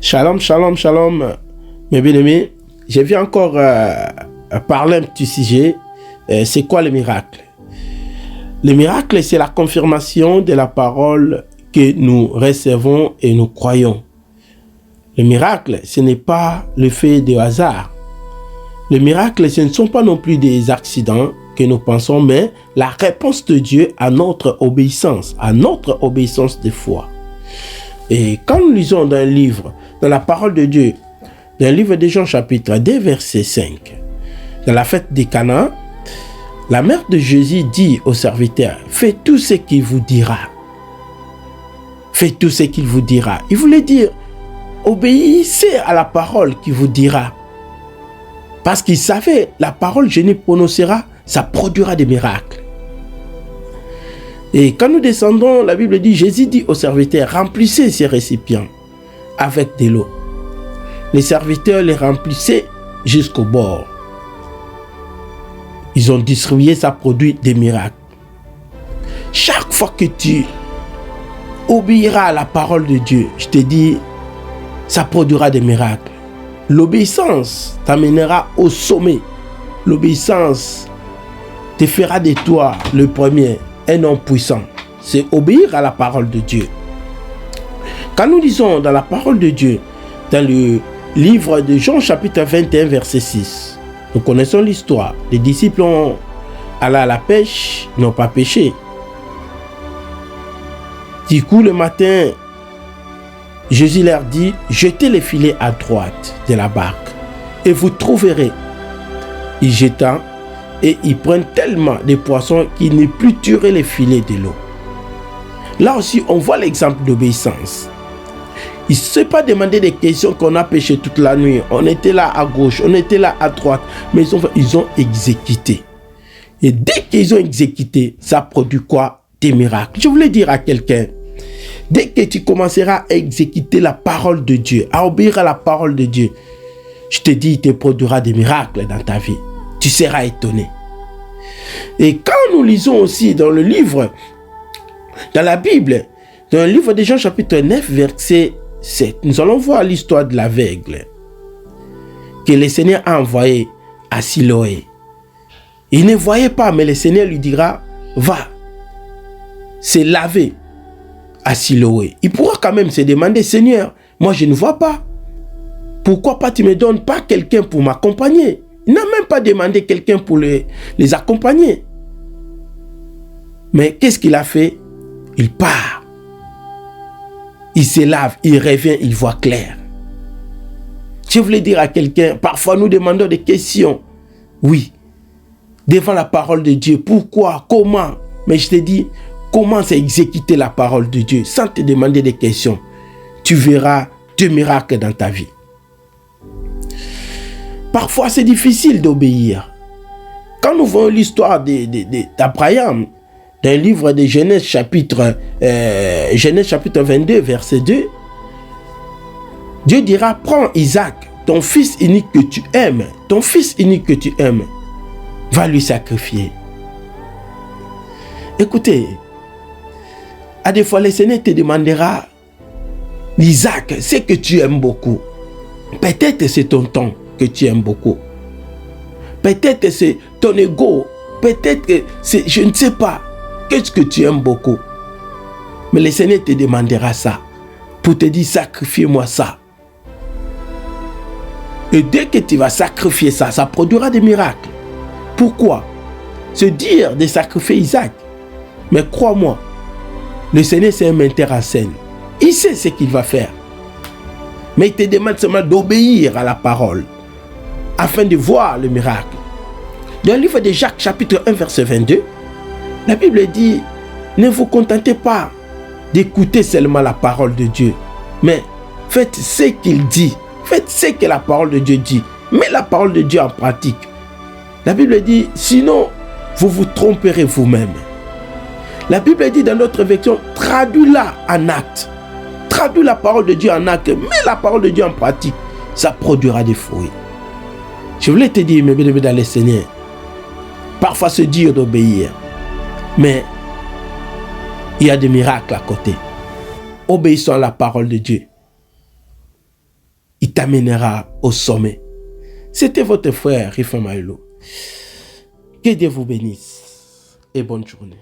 Shalom, shalom, shalom, mes bien-aimés. Je viens encore parler un petit sujet. C'est quoi le miracle? Le miracle, c'est la confirmation de la parole que nous recevons et nous croyons. Le miracle, ce n'est pas le fait de hasard. Le miracle, ce ne sont pas non plus des accidents que nous pensons, mais la réponse de Dieu à notre obéissance de foi. Et quand nous lisons dans un livre, dans la parole de Dieu, dans le livre de Jean chapitre 2, verset 5, dans la fête des Cana, la mère de Jésus dit au serviteur, faites tout ce qu'il vous dira. Faites tout ce qu'il vous dira. Il voulait dire, obéissez à la parole qu'il vous dira. Parce qu'il savait, la parole Jésus prononcera, ça produira des miracles. Et quand nous descendons, la Bible dit, Jésus dit aux serviteurs, remplissez ces récipients avec de l'eau. Les serviteurs les remplissaient jusqu'au bord. Ils ont distribué, ça produit des miracles. Chaque fois que tu obéiras à la parole de Dieu, je te dis, ça produira des miracles. L'obéissance t'amènera au sommet. L'obéissance te fera de toi le premier, un homme puissant. C'est obéir à la parole de Dieu. Quand nous lisons dans la parole de Dieu, dans le livre de Jean chapitre 21 verset 6, nous connaissons l'histoire. Les disciples ont allé à la pêche, n'ont pas pêché. Du coup, le matin, Jésus leur dit, jetez les filets à droite de la barque et vous trouverez. Ils jettent et ils prennent tellement de poissons qu'ils ne plus tuer les filets de l'eau. Là aussi, on voit l'exemple d'obéissance. Il ne s'est pas demandé des questions qu'on a pêché toute la nuit. On était là à gauche, on était là à droite. Mais ils ont exécuté. Et dès qu'ils ont exécuté, ça produit quoi? Des miracles. Je voulais dire à quelqu'un, dès que tu commenceras à exécuter la parole de Dieu, à obéir à la parole de Dieu, je te dis, il te produira des miracles dans ta vie. Tu seras étonné. Et quand nous lisons aussi dans le livre, dans la Bible, dans le livre de Jean chapitre 9, verset 7, nous allons voir l'histoire de l'aveugle que le Seigneur a envoyé à Siloé. Il ne voyait pas, mais le Seigneur lui dira, va, se laver à Siloé. Il pourra quand même se demander, Seigneur, moi je ne vois pas. Pourquoi pas tu ne me donnes pas quelqu'un pour m'accompagner? Il n'a même pas demandé quelqu'un pour les accompagner. Mais qu'est-ce qu'il a fait? Il part. Il se lave, il revient, il voit clair. Je voulais dire à quelqu'un, parfois nous demandons des questions. Oui, devant la parole de Dieu. Pourquoi? Comment? Mais je te dis, commence à exécuter la parole de Dieu sans te demander des questions. Tu verras des miracles dans ta vie. Parfois, c'est difficile d'obéir. Quand nous voyons l'histoire d'Abraham, dans le livre de Genèse chapitre 22, verset 2, Dieu dira, prends Isaac, ton fils unique que tu aimes, va lui sacrifier. Écoutez, à des fois, le Seigneur te demandera, Isaac, c'est que tu aimes beaucoup. Peut-être c'est ton temps que tu aimes beaucoup. Peut-être c'est ton ego. Peut-être que c'est, je ne sais pas, qu'est-ce que tu aimes beaucoup. Mais le Seigneur te demandera ça, pour te dire, sacrifie-moi ça. Et dès que tu vas sacrifier ça, ça produira des miracles. Pourquoi? Se dire de sacrifier Isaac. Mais crois-moi, le Seigneur c'est un metteur en scène. Il sait ce qu'il va faire. Mais il te demande seulement d'obéir à la parole, afin de voir le miracle. Dans le livre de Jacques, chapitre 1, verset 22, la Bible dit, ne vous contentez pas d'écouter seulement la parole de Dieu, mais faites ce qu'il dit, faites ce que la parole de Dieu dit, mets la parole de Dieu en pratique. La Bible dit, sinon, vous vous tromperez vous-même. La Bible dit dans notre version, traduis-la en acte. Traduis la parole de Dieu en acte, mets la parole de Dieu en pratique, ça produira des fruits. Je voulais te dire, mes bien-aimés dans le Seigneur, parfois se dire d'obéir, mais il y a des miracles à côté. Obéissons à la parole de Dieu. t'amènera au sommet. C'était votre frère Rifan Maïlo. Que Dieu vous bénisse et bonne journée.